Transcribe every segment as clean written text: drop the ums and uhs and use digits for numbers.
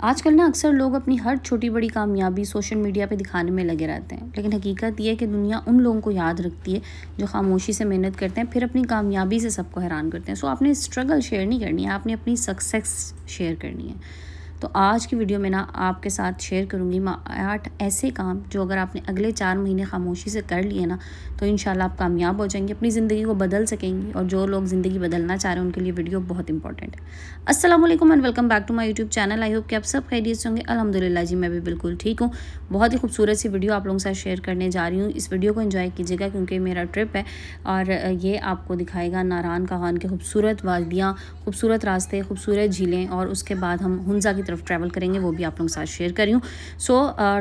आजकल ना अक्सर लोग अपनी हर छोटी बड़ी कामयाबी सोशल मीडिया पे दिखाने में लगे रहते हैं, लेकिन हकीकत ये है कि दुनिया उन लोगों को याद रखती है जो खामोशी से मेहनत करते हैं, फिर अपनी कामयाबी से सबको हैरान करते हैं। सो आपने स्ट्रगल शेयर नहीं करनी है, आपने अपनी सक्सेस शेयर करनी है। तो आज की वीडियो में ना आपके साथ शेयर करूँगी मैं 8 ऐसे काम जो अगर आपने अगले 4 महीने खामोशी से कर लिए ना, तो इंशाल्लाह आप कामयाब हो जाएंगे, अपनी ज़िंदगी को बदल सकेंगी। और जो लोग ज़िंदगी बदलना चाह रहे हैं उनके लिए वीडियो बहुत इंपॉर्टेंट है। अस्सलाम वालेकुम and welcome back to my YouTube channel. I hope कि आप सब खैरियत से होंगे। अल्हम्दुलिल्लाह जी, मैं भी बिल्कुल ठीक हूँ। बहुत ही खूबसूरत सी वीडियो आप लोगों के साथ शेयर करने जा रही हूँ। इस वीडियो को एंजॉय कीजिएगा क्योंकि मेरा ट्रिप है और ये आपको दिखाएगा नारान कागान के खूबसूरत वादियाँ, खूबसूरत रास्ते, खूबसूरत झीलें, और उसके बाद हम हुंज़ा की तरफ ट्रैवल करेंगे, वो भी आप लोगों के साथ शेयर कर रही हूँ। सो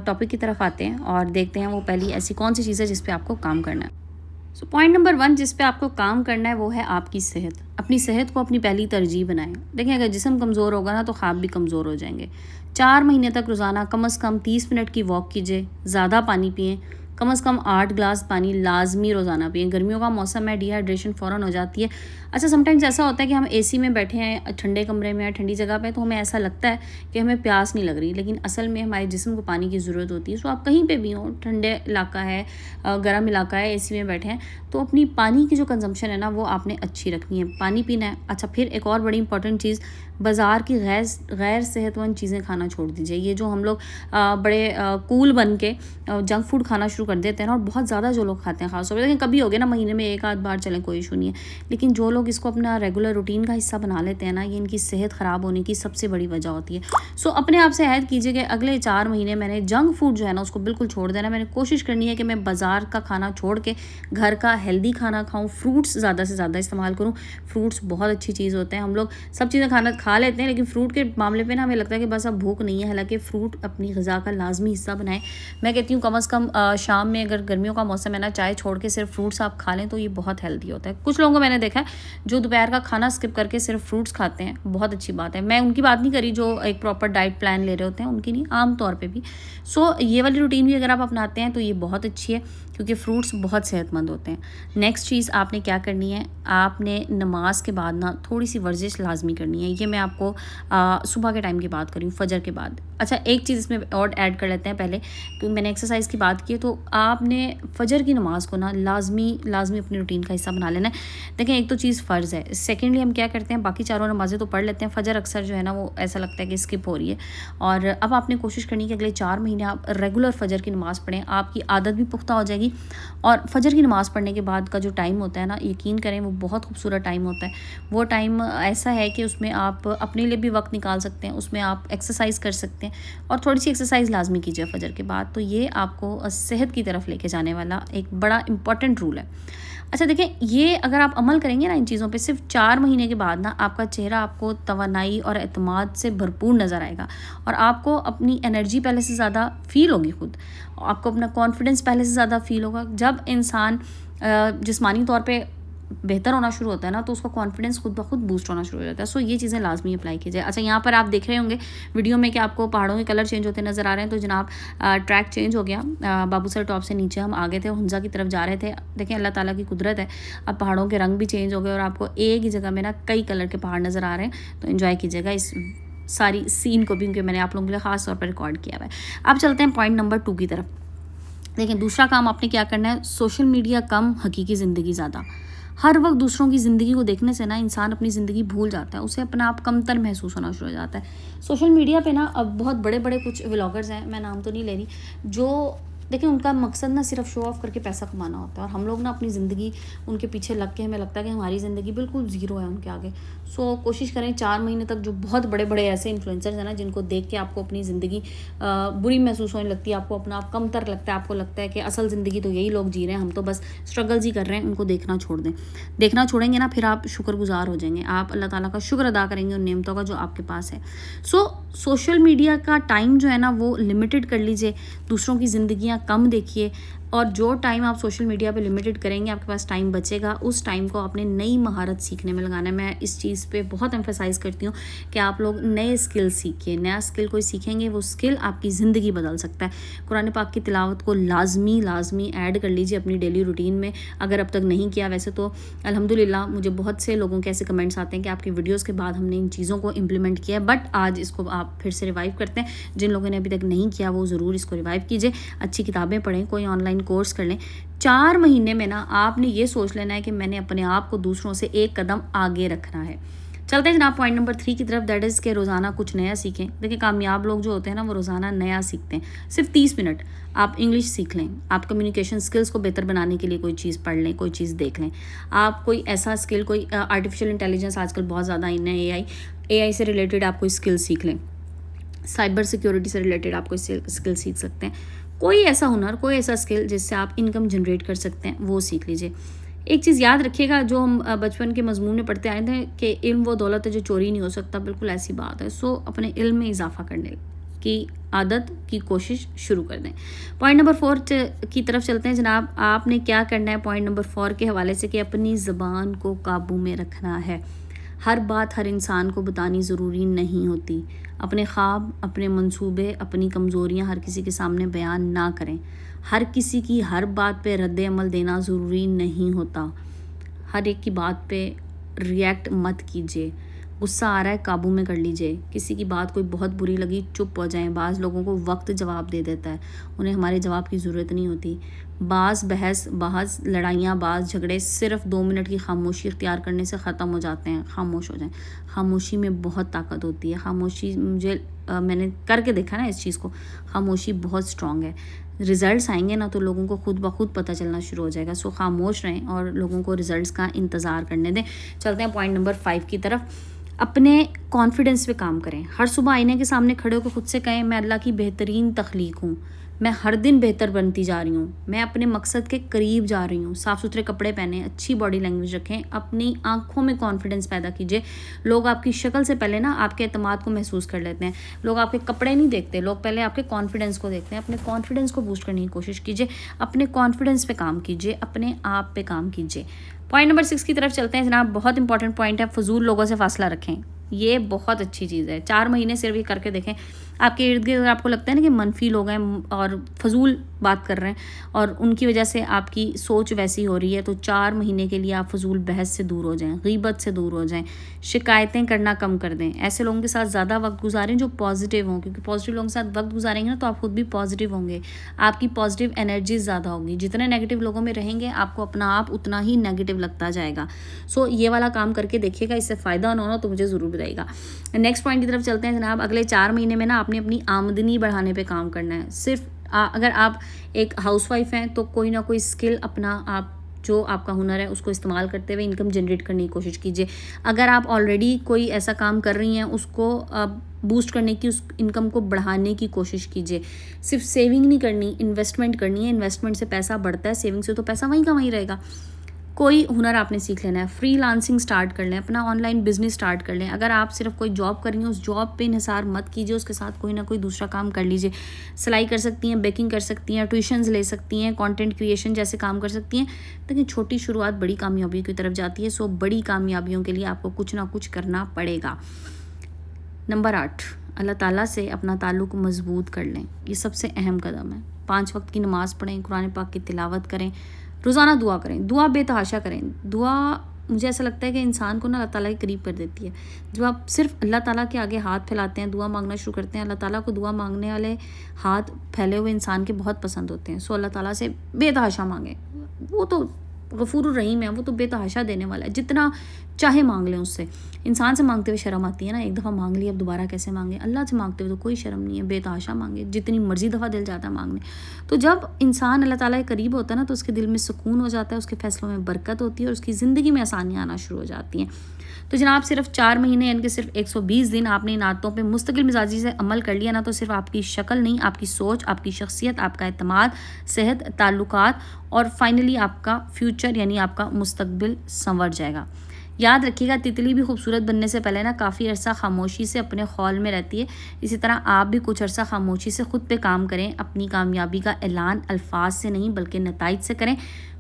टॉपिक की तरफ आते हैं और देखते हैं वो पहली ऐसी कौन सी चीज़ है जिस पे आपको काम करना है। सो पॉइंट नंबर 1 जिस पे आपको काम करना है वो है आपकी सेहत। अपनी सेहत को अपनी पहली तरजीह बनाएं। देखिए, अगर जिस्म कमज़ोर होगा ना तो ख्वाब भी कमज़ोर हो जाएंगे। 4 महीने तक रोज़ाना कम से कम 30 मिनट की वॉक कीजिए, ज़्यादा पानी पिएं, कम से कम 8 ग्लास पानी लाजमी रोज़ाना पिएं। गर्मियों का मौसम है, डिहाइड्रेशन फ़ौरन हो जाती है। अच्छा, समटाइम्स ऐसा होता है कि हम एसी में बैठे हैं, ठंडे कमरे में या ठंडी जगह पे, तो हमें ऐसा लगता है कि हमें प्यास नहीं लग रही, लेकिन असल में हमारे जिस्म को पानी की ज़रूरत होती है। सो आप कहीं पे भी हो, ठंडे इलाका है, गर्म इलाका है, एसी में बैठे हैं, तो अपनी पानी की जो कंजम्पशन है ना वो आपने अच्छी रखनी है, पानी पीना है। अच्छा, फिर एक और बड़ी इंपॉर्टेंट चीज़, बाज़ार की गैर सेहतमंद चीज़ें खाना छोड़ दीजिए। ये जो हम लोग बड़े कूल बन के जंक फूड खाना शुरू कर देते हैं ना, और बहुत ज़्यादा जो लोग खाते हैं, खासतौर पर, लेकिन कभी हो गया ना, महीने में एक आध बार चलें, कोई इशू नहीं है, लेकिन जो लोग इसको अपना रेगुलर रूटीन का हिस्सा बना लेते हैं ना, ये इनकी सेहत ख़राब होने की सबसे बड़ी वजह होती है। सो अपने आप से अहद कीजिए कि अगले 4 महीने मैंने जंक फूड जो है ना उसको बिल्कुल छोड़ देना। मैंने कोशिश करनी है कि मैं बाज़ार का खाना छोड़ के घर का हेल्दी खाना खाऊं, फ्रूट्स ज़्यादा से ज़्यादा इस्तेमाल करूं। फ्रूट्स बहुत अच्छी चीज़ होते हैं। हम लोग सब चीज़ें खाना खा लेते हैं, लेकिन फ्रूट के मामले पे ना हमें लगता है कि बस अब भूख नहीं है, हालांकि फ्रूट अपनी ग़िज़ा का लाजमी हिस्सा बनाएं। मैं कहती हूँ कम से कम शाम में, अगर गर्मियों का मौसम है ना, चाय छोड़ के सिर्फ फ्रूट्स आप खा लें तो ये बहुत हेल्दी होता है। कुछ लोगों को मैंने देखा है जो दोपहर का खाना स्किप करके सिर्फ फ्रूट्स खाते हैं, बहुत अच्छी बात है। मैं उनकी बात नहीं करी जो एक प्रॉपर डाइट प्लान ले रहे होते हैं, उनकी नहीं, आम तौर पे भी। सो ये वाली रूटीन भी अगर आप अपनाते हैं तो ये बहुत अच्छी है, क्योंकि फ्रूट्स बहुत सेहतमंद होते हैं। नेक्स्ट चीज़ आपने क्या करनी है, आपने नमाज के बाद ना थोड़ी सी वर्जिश लाजमी करनी है। ये मैं आपको सुबह के टाइम की बात करी हूँ, फजर के बाद। अच्छा, एक चीज़ इसमें और ऐड कर लेते हैं पहले, क्योंकि मैंने एक्सरसाइज की बात की है, तो आपने फजर की नमाज को ना लाजमी अपनी रूटीन का हिस्सा बना लेना है। देखें, एक तो चीज़ फ़र्ज़ है, सेकेंडली हम क्या करते हैं, बाकी चारों नमाज़ें तो पढ़ लेते हैं, फ़जर अक्सर जो है ना वो ऐसा लगता है कि स्किप हो रही है। और अब आपने कोशिश करनी है कि अगले 4 महीने आप रेगुलर फ़जर की नमाज़ पढ़ें, आपकी आदत भी पुख्ता हो जाएगी। और फ़जर की नमाज़ पढ़ने के बाद का जो टाइम होता है ना, यकीन करें वो बहुत खूबसूरत टाइम होता है। वो टाइम ऐसा है कि उसमें आप अपने लिए भी वक्त निकाल सकते हैं, उसमें आप एक्सरसाइज कर सकते हैं, और थोड़ी सी एक्सरसाइज लाजमी कीजिए फ़जर के बाद। तो ये आपको सेहत की तरफ लेके जाने वाला एक बड़ा इंपॉर्टेंट रूल है। अच्छा देखें, ये अगर आप अमल करेंगे ना इन चीज़ों पे, सिर्फ 4 महीने के बाद ना आपका चेहरा आपको तवानाई और एतमाद से भरपूर नज़र आएगा, और आपको अपनी एनर्जी पहले से ज़्यादा फील होगी, खुद आपको अपना कॉन्फिडेंस पहले से ज़्यादा फील होगा। जब इंसान जिस्मानी तौर पे बेहतर होना शुरू होता है ना, तो उसका कॉन्फिडेंस खुद ब खुद बूस्ट होना शुरू हो जाता है। सो ये चीज़ें लाजमी अप्लाई कीजिए। अच्छा, यहाँ पर आप देख रहे होंगे वीडियो में कि आपको पहाड़ों के कलर चेंज होते नज़र आ रहे हैं, तो जनाब ट्रैक चेंज हो गया। बाबूसर टॉप से नीचे हम आगे थे, हुंज़ा की तरफ जा रहे थे। देखें, अल्लाह ताला की कुदरत है, अब पहाड़ों के रंग भी चेंज हो गए और आपको एक ही जगह में ना कई कलर के पहाड़ नज़र आ रहे हैं। तो इन्जॉय कीजिएगा इस सारी सीन को भी, क्योंकि मैंने आप लोगों के लिए ख़ास तौर पर रिकॉर्ड किया हुआ है। अब चलते हैं पॉइंट नंबर 2 की तरफ। देखिए, दूसरा काम आपने क्या करना है, सोशल मीडिया कम, हकीकी ज़िंदगी ज़्यादा। हर वक्त दूसरों की ज़िंदगी को देखने से ना इंसान अपनी ज़िंदगी भूल जाता है, उसे अपना आप कमतर महसूस होना शुरू हो जाता है। सोशल मीडिया पे ना अब बहुत बड़े बड़े कुछ व्लॉगर्स हैं, मैं नाम तो नहीं ले रही, जो देखिए उनका मकसद ना सिर्फ शो ऑफ करके पैसा कमाना होता है, और हम लोग ना अपनी ज़िंदगी उनके पीछे लग के हमें लगता है कि हमारी ज़िंदगी बिल्कुल ज़ीरो है उनके आगे। सो कोशिश करें 4 महीने तक, जो बहुत बड़े बड़े ऐसे इन्फ्लुएंसर्स हैं ना जिनको देख के आपको अपनी ज़िंदगी बुरी महसूस होने लगती है, आपको अपना आप कमतर लगता है, आपको लगता है कि असल ज़िंदगी तो यही लोग जी रहे हैं, हम तो बस स्ट्रगल्स ही कर रहे हैं, उनको देखना छोड़ दें। देखना छोड़ेंगे ना, फिर आप शुक्रगुजार हो जाएंगे, आप अल्लाह ताला का शुक्र अदा करेंगे उन नेमतों का जो आपके पास है। सो सोशल मीडिया का टाइम जो है ना वो लिमिटेड कर लीजिए, दूसरों की ज़िंदगियाँ कम देखिए, और जो टाइम आप सोशल मीडिया पे लिमिटेड करेंगे, आपके पास टाइम बचेगा, उस टाइम को आपने नई महारत सीखने में लगाना है। मैं इस चीज़ पे बहुत एम्फेसाइज करती हूँ कि आप लोग नए स्किल सीखिए। नया स्किल कोई सीखेंगे, वो स्किल आपकी ज़िंदगी बदल सकता है। कुरान पाक की तिलावत को लाजमी ऐड कर लीजिए अपनी डेली रूटीन में, अगर अब तक नहीं किया। वैसे तो अल्हम्दुलिल्लाह मुझे बहुत से लोगों के ऐसे कमेंट्स आते हैं कि आपकी वीडियोज़ के बाद हमने इन चीज़ों को इम्प्लीमेंट किया है, बट आज इसको आप फिर से रिवाइव करते हैं। जिन लोगों ने अभी तक नहीं किया वो ज़रूर इसको रिवाइव कीजिए। अच्छी किताबें पढ़ें, कोई ऑनलाइन कोर्स कर लें। 4 महीने में ना आपने ये सोच लेना है कि मैंने अपने आप को दूसरों से एक कदम आगे रखना है। चलते हैं जनाब पॉइंट नंबर 3 की तरफ, दैट इज़ के रोज़ाना कुछ नया सीखें। देखिए कामयाब लोग जो होते हैं ना, वो रोज़ाना नया सीखते हैं। सिर्फ 30 मिनट आप इंग्लिश सीख लें, आप कम्युनिकेशन स्किल्स को बेहतर बनाने के लिए कोई चीज़ पढ़ लें, कोई चीज़ देख लें। आप कोई ऐसा स्किल, कोई आर्टिफिशियल इंटेलिजेंस आजकल बहुत ज़्यादा इन है, AI से रिलेटेड आप कोई स्किल सीख लें। साइबर सिक्योरिटी से रिलेटेड आप कोई स्किल सीख सकते हैं। कोई ऐसा हुनर, कोई ऐसा स्किल जिससे आप इनकम जनरेट कर सकते हैं, वो सीख लीजिए। एक चीज़ याद रखिएगा, जो हम बचपन के मजमून में पढ़ते आए थे कि इल्म वो दौलत है जो चोरी नहीं हो सकता, बिल्कुल ऐसी बात है। सो अपने इल्म में इजाफा करने की आदत की कोशिश शुरू कर दें। पॉइंट नंबर 4 की तरफ चलते हैं जनाब। आपने क्या करना है पॉइंट नंबर 4 के हवाले से, कि अपनी ज़बान को काबू में रखना है। हर बात हर इंसान को बतानी ज़रूरी नहीं होती। अपने ख्वाब, अपने मंसूबे, अपनी कमज़ोरियाँ हर किसी के सामने बयान ना करें। हर किसी की हर बात पे रद्द अमल देना ज़रूरी नहीं होता। हर एक की बात पे रिएक्ट मत कीजिए। गुस्सा आ रहा है, काबू में कर लीजिए। किसी की बात कोई बहुत बुरी लगी, चुप हो जाएं। बाज़ लोगों को वक्त जवाब दे देता है, उन्हें हमारे जवाब की ज़रूरत नहीं होती। बाज़ बहस लड़ाइयाँ, बाज़ झगड़े सिर्फ 2 मिनट की खामोशी इख्तियार करने से ख़त्म हो जाते हैं। खामोश हो जाएं। खामोशी में बहुत ताकत होती है। खामोशी मैंने करके देखा ना इस चीज़ को, खामोशी बहुत स्ट्रॉन्ग है। रिज़ल्ट्स आएंगे ना तो लोगों को खुद ब खुद पता चलना शुरू हो जाएगा। सो खामोश रहें और लोगों को रिज़ल्ट्स का इंतज़ार करने दें। चलते हैं पॉइंट नंबर 5 की तरफ। अपने कॉन्फिडेंस पे काम करें। हर सुबह आईने के सामने खड़े होकर खुद से कहें, मैं अल्लाह की बेहतरीन तख्लीक हूँ, मैं हर दिन बेहतर बनती जा रही हूँ, मैं अपने मकसद के करीब जा रही हूँ। साफ़ सुथरे कपड़े पहने, अच्छी बॉडी लैंग्वेज रखें, अपनी आंखों में कॉन्फिडेंस पैदा कीजिए। लोग आपकी शक्ल से पहले ना आपके एतमाद को महसूस कर लेते हैं। लोग आपके कपड़े नहीं देखते, लोग पहले आपके कॉन्फिडेंस को देखते हैं। अपने कॉन्फिडेंस को बूस्ट करने की कोशिश कीजिए। अपने कॉन्फिडेंस पे काम कीजिए, अपने आप पे काम कीजिए। पॉइंट नंबर 6 की तरफ चलते हैं जनाब। बहुत इंपॉर्टेंट पॉइंट है, फजूल लोगों से फासला रखें। ये बहुत अच्छी चीज़ है। 4 महीने सिर्फ ये करके देखें। आपके इर्द गिर्द अगर आपको लगता है ना कि मनफी लोग हैं और फजूल बात कर रहे हैं और उनकी वजह से आपकी सोच वैसी हो रही है, तो 4 महीने के लिए आप फजूल बहस से दूर हो जाएं, गीबत से दूर हो जाएं, शिकायतें करना कम कर दें। ऐसे लोगों के साथ ज़्यादा वक्त गुजारें जो पॉजिटिव हों, क्योंकि पॉजिटिव लोगों के साथ वक्त गुजारेंगे ना तो आप खुद भी पॉजिटिव होंगे, आपकी पॉजिटिव एनर्जी ज़्यादा होगी। जितने नेगेटिव लोगों में रहेंगे आपको अपना आप उतना ही नेगेटिव लगता जाएगा। सो ये वाला काम करके देखिएगा, इससे फ़ायदा ना हो तो मुझे ज़रूर बताइएगा। नेक्स्ट पॉइंट की तरफ चलते हैं जनाब। अगले 4 महीने में ना आपने अपनी आमदनी बढ़ाने पे काम करना है। सिर्फ अगर आप एक हाउसवाइफ हैं तो कोई ना कोई स्किल अपना, आप जो आपका हुनर है उसको इस्तेमाल करते हुए इनकम जनरेट करने की कोशिश कीजिए। अगर आप ऑलरेडी कोई ऐसा काम कर रही हैं उसको बूस्ट करने की, उस इनकम को बढ़ाने की कोशिश कीजिए। सिर्फ सेविंग नहीं करनी, इन्वेस्टमेंट करनी है। इन्वेस्टमेंट से पैसा बढ़ता है, सेविंग से तो पैसा वहीं का वहीं रहेगा। कोई हुनर आपने सीख लेना है, फ्रीलांसिंग स्टार्ट कर लें, अपना ऑनलाइन बिजनेस स्टार्ट कर लें। अगर आप सिर्फ कोई जॉब कर रही हैं, उस जॉब पे इंहिसार मत कीजिए, उसके साथ कोई ना कोई दूसरा काम कर लीजिए। सिलाई कर सकती हैं, बेकिंग कर सकती हैं, ट्यूशन्स ले सकती हैं, कंटेंट क्रिएशन जैसे काम कर सकती हैं। लेकिन छोटी शुरुआत बड़ी कामयाबी की तरफ जाती है। सो बड़ी कामयाबियों के लिए आपको कुछ ना कुछ करना पड़ेगा। नंबर 8, अल्लाह ताला से अपना ताल्लुक़ मज़बूत कर लें। ये सबसे अहम कदम है। 5 वक्त की नमाज़ पढ़ें, कुरान पाक की तिलावत करें, रोज़ाना दुआ करें, दुआ बेतहाशा करें। दुआ मुझे ऐसा लगता है कि इंसान को ना अल्लाह ताला के करीब कर देती है। जब आप सिर्फ अल्लाह ताला के आगे हाथ फैलाते हैं, दुआ मांगना शुरू करते हैं, अल्लाह ताला को दुआ मांगने वाले हाथ फैले हुए इंसान के बहुत पसंद होते हैं। सो अल्लाह ताला से बेतहाशा मांगें। वो तो गफूरुर रहीम है, वो तो बेतहाशा देने वाला है, जितना चाहे मांग लें उससे। इंसान से मांगते हुए शर्म आती है ना, एक दफ़ा मांग लिया अब दोबारा कैसे मांगे। अल्लाह से मांगते हुए तो कोई शर्म नहीं है, बेतहाशा मांगे, जितनी मर्जी दफ़ा दिल जाता है मांगने। तो जब इंसान अल्लाह ताला के करीब होता है ना तो उसके दिल में सुकून हो जाता है, उसके फैसलों में बरकत होती है और उसकी ज़िंदगी में आसानियाँ आना शुरू हो जाती हैं। तो जनाब सिर्फ 4 महीने यानी कि सिर्फ 120 दिन आपने इन आदतों पे मुस्तकिल मिजाजी से अमल कर लिया ना, तो सिर्फ आपकी शक्ल नहीं, आपकी सोच, आपकी शख्सियत, आपका एतमाद, सेहत, ताल्लुकात और फाइनली आपका फ्यूचर यानी आपका मुस्तकबिल संवर जाएगा। याद रखिएगा, तितली भी खूबसूरत बनने से पहले ना काफ़ी अरसा खामोशी से अपने खौल में रहती है। इसी तरह आप भी कुछ अरसा खामोशी से खुद पे काम करें, अपनी कामयाबी का ऐलान अल्फाज से नहीं बल्कि नताइज से करें,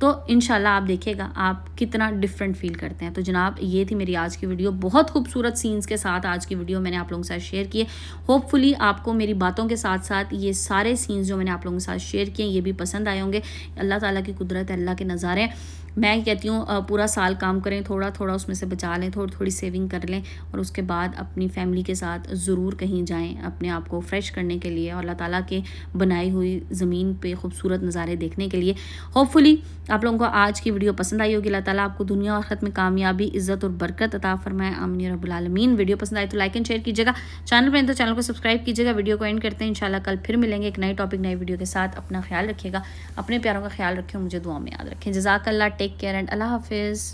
तो इंशाल्लाह आप देखिएगा आप कितना डिफरेंट फ़ील करते हैं। तो जनाब, ये थी मेरी आज की वीडियो, बहुत खूबसूरत सीन्स के साथ आज की वीडियो मैंने आप लोगों के साथ शेयर की है। होपफुली आपको मेरी बातों के साथ साथ ये सारे सीन्स जो मैंने आप लोगों के साथ शेयर किए ये भी पसंद आए होंगे। अल्लाह ताला की कुदरत है, अल्लाह के नज़ारे हैं। मैं कहती हूँ पूरा साल काम करें, थोड़ा थोड़ा उसमें से बचा लें, थोड़ी थोड़ी सेविंग कर लें और उसके बाद अपनी फैमिली के साथ ज़रूर कहीं जाएं अपने आप को फ्रेश करने के लिए और अल्लाह ताला के बनाई हुई ज़मीन पे खूबसूरत नज़ारे देखने के लिए। होपफुली आप लोगों को आज की वीडियो पसंद आई होगी। अल्लाह ताला आपको दुनिया और आखिरत में कामयाबी, इज़्ज़त और बरकत अता फरमाए, आमीन या रब्बुल आलमीन। वीडियो पसंद आई तो लाइक एंड शेयर कीजिएगा, चैनल पर तो चैनल को सब्सक्राइब कीजिएगा। वीडियो को एंड करते हैं, इंशाल्लाह कल फिर मिलेंगे एक नई टॉपिक नई वीडियो के साथ। अपना ख्याल रखिएगा, अपने प्यारों का ख्याल रखें, मुझे दुआ में याद रखें। जज़ाकल्लाह, टेक केयर एंड अल्लाह हाफिज़।